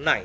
9।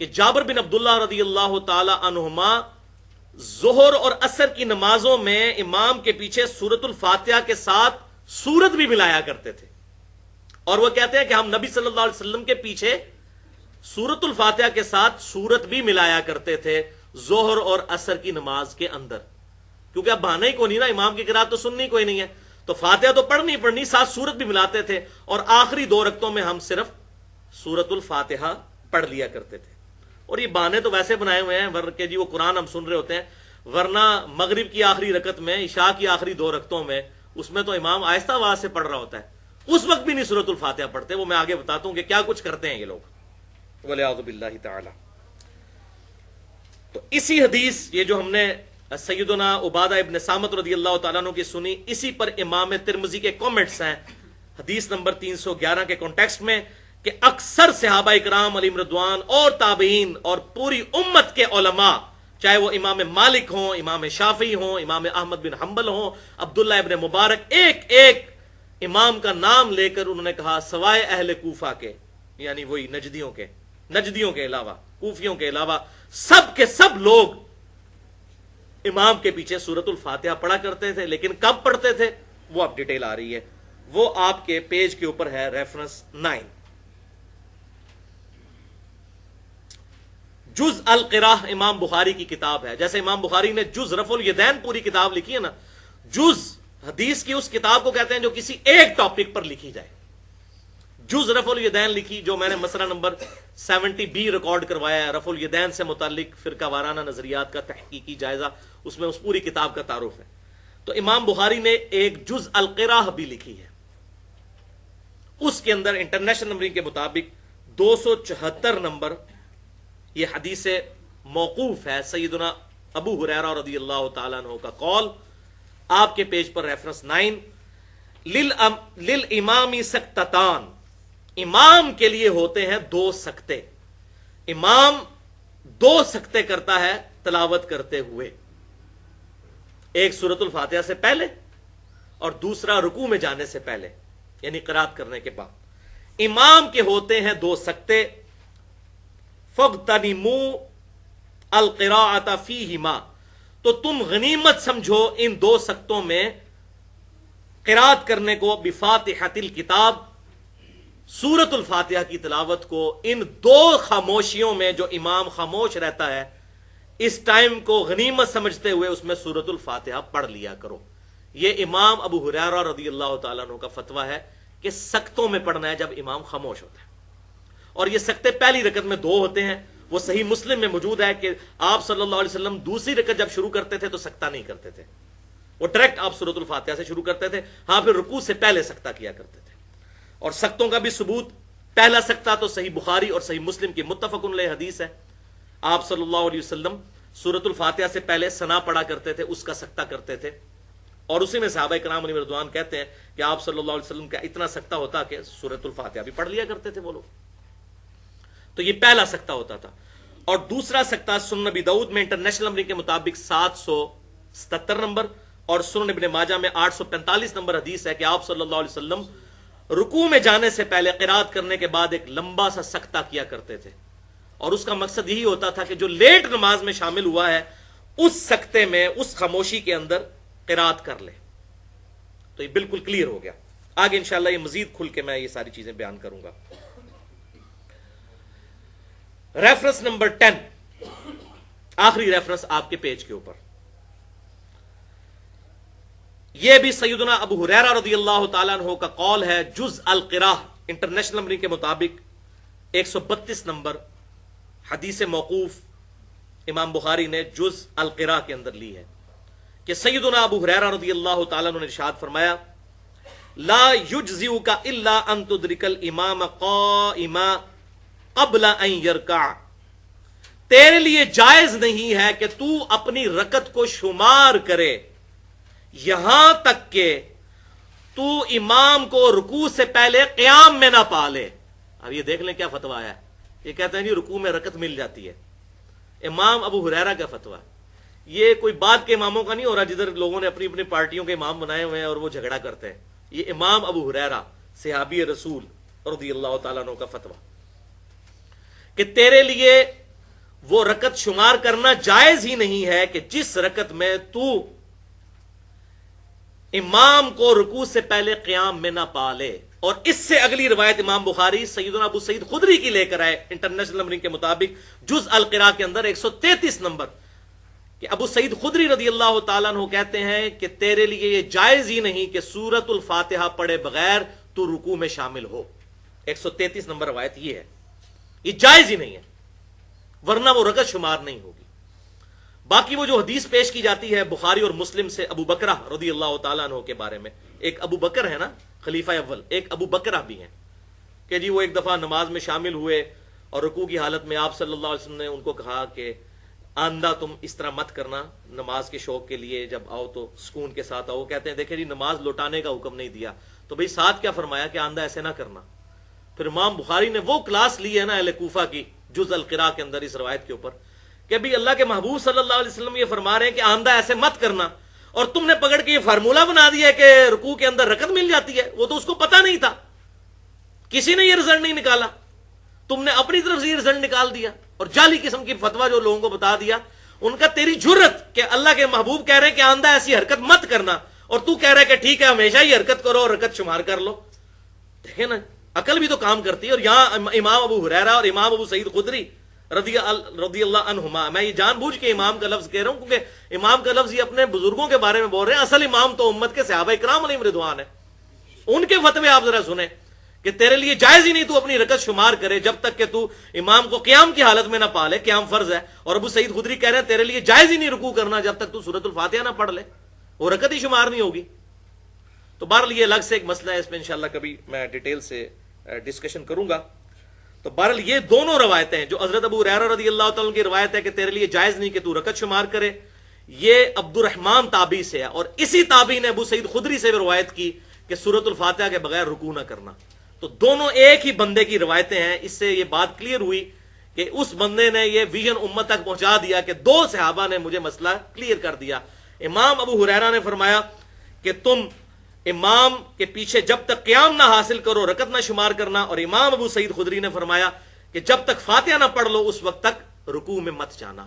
کہ جابر بن عبداللہ رضی اللہ تعالی عنہما ظہر اور عصر کی نمازوں میں امام کے پیچھے سورۃ الفاتحہ کے ساتھ سورت بھی ملایا کرتے تھے، اور وہ کہتے ہیں کہ ہم نبی صلی اللہ علیہ وسلم کے پیچھے سورۃ الفاتحہ کے ساتھ سورت بھی ملایا کرتے تھے ظہر اور عصر کی نماز کے اندر، کیونکہ اب بہانا ہی کوئی نہیں نا، امام کی قرات تو سننی کوئی نہیں ہے، تو فاتحہ تو پڑھنی ساتھ سورت بھی ملاتے تھے، اور آخری 2 رکعتوں میں ہم صرف سورۃ الفاتحہ پڑھ لیا کرتے تھے۔ اور یہ بہانے تو ویسے بنائے ہوئے ہیں ورنہ کہ جی وہ قرآن ہم سن رہے ہوتے ہیں، ورنہ مغرب کی آخری رکعت میں، عشاء کی آخری 2 رکعتوں میں، اس میں تو امام آہستہ آواز سے پڑھ رہا ہوتا ہے، اس وقت بھی نہیں سورۃ الفاتحہ پڑھتے، وہ میں آگے بتاتا ہوں کہ کیا کچھ کرتے ہیں یہ لوگ، والعیاذ باللہ تعالی۔ تو اسی حدیث، یہ جو ہم نے سیدنا عبادہ ابن صامت رضی اللہ تعالیٰ عنہ کی سنی، اسی پر امام ترمذی کے کامنٹس ہیں حدیث نمبر 311 کے کانٹیکسٹ میں، کہ اکثر صحابہ اکرام علیہم رضوان اور تابعین اور پوری امت کے علماء، چاہے وہ امام مالک ہوں، امام شافعی ہوں، امام احمد بن حنبل ہوں، عبداللہ ابن مبارک، ایک ایک امام کا نام لے کر انہوں نے کہا سوائے اہل کوفہ کے، یعنی وہی نجدیوں کے علاوہ، کوفیوں کے علاوہ، سب کے سب لوگ امام کے پیچھے سورۃ الفاتحہ پڑھا کرتے تھے، لیکن کب پڑھتے تھے وہ اب ڈیٹیل آ رہی ہے، وہ آپ کے پیج کے اوپر ہے، ریفرنس 9۔ جز القراء امام بخاری کی کتاب ہے، جیسے امام بخاری نے جز رفع الیدین پوری کتاب لکھی ہے نا، جز حدیث کی اس کتاب کو کہتے ہیں جو کسی ایک ٹاپک پر لکھی جائے۔ جز رفع الیدین لکھی، جو میں نے مسئلہ نمبر 70B ریکارڈ کروایا ہے، رفع الیدین سے متعلق فرقہ وارانہ نظریات کا تحقیقی جائزہ، اس میں اس پوری کتاب کا تعارف ہے۔ تو امام بخاری نے ایک جز القراء بھی لکھی ہے، اس کے اندر انٹرنیشنل نمبرنگ کے مطابق 274 نمبر یہ حدیث موقوف ہے، سیدنا ابو ہریرہ رضی اللہ تعالیٰ عنہ کا قول، آپ کے پیج پر ریفرنس 9۔ للامام سکتتان، امام کے لیے ہوتے ہیں 2 سکتے، امام 2 سکتے کرتا ہے تلاوت کرتے ہوئے، ایک سورۃ الفاتحہ سے پہلے اور دوسرا رکوع میں جانے سے پہلے، یعنی قرات کرنے کے بعد امام کے ہوتے ہیں 2 سکتے۔ فَاغْتَنِمُوا الْقِرَاءَةَ فِيهِمَا، تو تم غنیمت سمجھو ان 2 سکتوں میں قرات کرنے کو، بفاتحۃ الکتاب، سورۃ الفاتحہ کی تلاوت کو، ان 2 خاموشیوں میں جو امام خاموش رہتا ہے اس ٹائم کو غنیمت سمجھتے ہوئے اس میں سورۃ الفاتحہ پڑھ لیا کرو۔ یہ امام ابو ہریرہ رضی اللہ تعالیٰ عنہ کا فتویٰ ہے کہ سکتوں میں پڑھنا ہے جب امام خاموش ہوتا ہے، اور یہ سکتے پہلی رکعت میں 2 ہوتے ہیں، وہ صحیح مسلم میں موجود ہے کہ آپ صلی اللہ علیہ وسلم دوسری رکعت جب شروع کرتے تھے تو سکتہ نہیں کرتے تھے، وہ ڈائریکٹ آپ سورۃ الفاتحہ سے شروع کرتے تھے، ہاں پھر رکوع سے پہلے سکتہ کیا کرتے تھے۔ اور سکتوں کا بھی ثبوت، پہلا سکتہ تو صحیح بخاری اور صحیح مسلم کی متفق علیہ حدیث ہے، آپ صلی اللہ علیہ وسلم سورۃ الفاتحہ سے پہلے ثنا پڑھا کرتے تھے، اس کا سکتہ کرتے تھے، اور اسی میں صحابہ کرام علیہ رضوان کہتے ہیں کہ آپ صلی اللہ علیہ وسلم کا اتنا سکتہ ہوتا کہ سورۃ الفاتحہ بھی پڑھ لیا کرتے تھے وہ لوگ۔ تو یہ پہلا سکتہ ہوتا تھا، اور دوسرا سکتہ سنن نبی داؤد میں انٹرنیشنل نمبر کے مطابق 777 نمبر، اور سنن ابن ماجہ میں 845 نمبر حدیث ہے کہ آپ صلی اللہ علیہ وسلم رکوع میں جانے سے پہلے قرات کرنے کے بعد ایک لمبا سا سکتہ کیا کرتے تھے، اور اس کا مقصد یہی ہوتا تھا کہ جو لیٹ نماز میں شامل ہوا ہے اس سکتے میں، اس خاموشی کے اندر قرات کر لے۔ تو یہ بالکل کلیئر ہو گیا، آگے انشاءاللہ یہ مزید کھل کے میں یہ ساری چیزیں بیان کروں گا۔ ریفرنس نمبر 10، آخری ریفرنس آپ کے پیج کے اوپر، یہ بھی سیدنا ابو ہریرہ رضی اللہ تعالیٰ عنہ کا قول ہے، جز القراء انٹرنیشنل نمبر کے مطابق 132 نمبر حدیث موقوف امام بخاری نے جز القراء کے اندر لی ہے کہ سیدنا ابو ہریرہ رضی اللہ تعالیٰ عنہ نے ارشاد فرمایا، لا یجزئک الا ان تدرک الامام قائما قبل ان یرکع، تیرے لیے جائز نہیں ہے کہ تو اپنی رکعت کو شمار کرے یہاں تک کہ تو امام کو رکوع سے پہلے قیام میں نہ پا لے۔ اب یہ دیکھ لیں کیا فتویٰ ہے، یہ کہتے ہیں جی رکوع میں رکعت مل جاتی ہے، امام ابو ہریرہ کا فتویٰ، یہ کوئی بعد کے اماموں کا نہیں ہو رہا جدھر لوگوں نے اپنی اپنی پارٹیوں کے امام بنائے ہوئے ہیں اور وہ جھگڑا کرتے ہیں، یہ امام ابو ہریرہ صحابی رسول رضی اللہ تعالیٰ عنہ کا فتویٰ کہ تیرے لیے وہ رکعت شمار کرنا جائز ہی نہیں ہے کہ جس رکعت میں تو امام کو رکوع سے پہلے قیام میں نہ پالے. اور اس سے اگلی روایت امام بخاری سیدنا ابو سعید خدری کی لے کر آئے انٹرنیشنل نمبرنگ کے مطابق جز القراء کے اندر 133 نمبر کہ ابو سعید خدری رضی اللہ تعالیٰ عنہ کہتے ہیں کہ تیرے لیے یہ جائز ہی نہیں کہ سورۃ الفاتحہ پڑھے بغیر تو رکوع میں شامل ہو. 133 نمبر روایت یہ ہے، یہ جائز ہی نہیں ہے، ورنہ وہ رکعت شمار نہیں ہوگی. باقی وہ جو حدیث پیش کی جاتی ہے بخاری اور مسلم سے ابو بکرہ رضی اللہ تعالیٰ عنہ کے بارے میں، ایک ابو بکر ہے نا خلیفہ اول، ایک ابو بکرہ بھی ہیں کہ جی وہ ایک دفعہ نماز میں شامل ہوئے اور رکوع کی حالت میں آپ صلی اللہ علیہ وسلم نے ان کو کہا کہ آندہ تم اس طرح مت کرنا، نماز کے شوق کے لیے جب آؤ تو سکون کے ساتھ آؤ. کہتے ہیں دیکھیں جی نماز لوٹانے کا حکم نہیں دیا تو بھئی ساتھ کیا فرمایا کہ آندہ ایسے نہ کرنا. پھر امام بخاری نے وہ کلاس لی ہے نا اہل کوفہ کی جز القراء کے اندر اس روایت کے اوپر کہ بھی اللہ کے محبوب صلی اللہ علیہ وسلم یہ فرما رہے ہیں کہ آندہ ایسے مت کرنا، اور تم نے پکڑ کے یہ فارمولہ بنا دیا کہ رکوع کے اندر رکعت مل جاتی ہے. وہ تو اس کو پتا نہیں تھا، کسی نے یہ رزلٹ نہیں نکالا، تم نے اپنی طرف سے یہ رزلٹ نکال دیا اور جعلی قسم کی فتویٰ جو لوگوں کو بتا دیا. ان کا تیری جرت کہ اللہ کے محبوب کہہ رہے ہیں کہ آندہ ایسی حرکت مت کرنا اور تو کہہ رہا ہے کہ ٹھیک ہے ہمیشہ ہی حرکت کرو اور رکعت شمار کر لو. دیکھیں نا عقل بھی تو کام کرتی ہے. اور یہاں امام ابو ہریرہ اور امام ابو سعید خدری رضی اللہ عنہما، میں یہ جان بوجھ کے امام کا لفظ کہہ رہا ہوں کیونکہ امام کا لفظ یہ اپنے بزرگوں کے بارے میں بول رہے ہیں، اصل امام تو امت کے صحابہ کرام علیہم رضوان ہے. ان کے فتوے آپ ذرا سنیں کہ تیرے لیے جائز ہی نہیں تو اپنی رکعت شمار کرے جب تک کہ تو امام کو قیام کی حالت میں نہ پالے، قیام فرض ہے. اور ابو سعید خدری کہہ رہے ہیں تیرے لیے جائز ہی نہیں رکوع کرنا جب تک تو سورۃ الفاتحہ نہ پڑھ لے، وہ رکعت ہی شمار نہیں ہوگی. تو بہرحال یہ الگ سے ایک مسئلہ ہے، اس میں انشاءاللہ کبھی میں ڈیٹیل سے ڈسکشن کروں گا. تو بہرحال یہ دونوں روایتیں جو حضرت ابو ہریرہ رضی اللہ تعالیٰ کی روایت ہے کہ تیرے لیے جائز نہیں کہ تو رکعت شمار کرے، یہ عبد الرحمن تابعی سے ہے، اور اسی تابعی نے ابو سعید خدری سے بھی روایت کی کہ سورۃ الفاتحہ کے بغیر رکوع نہ کرنا. تو دونوں ایک ہی بندے کی روایتیں ہیں. اس سے یہ بات کلیئر ہوئی کہ اس بندے نے یہ ویژن امت تک پہنچا دیا کہ دو صحابہ نے مجھے مسئلہ کلیئر کر دیا. امام ابو ہریرہ نے فرمایا کہ تم امام کے پیچھے جب تک قیام نہ حاصل کرو رکعت نہ شمار کرنا، اور امام ابو سعید خدری نے فرمایا کہ جب تک فاتحہ نہ پڑھ لو اس وقت تک رکوع میں مت جانا.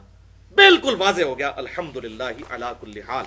بالکل واضح ہو گیا. الحمدللہ علی کل حال.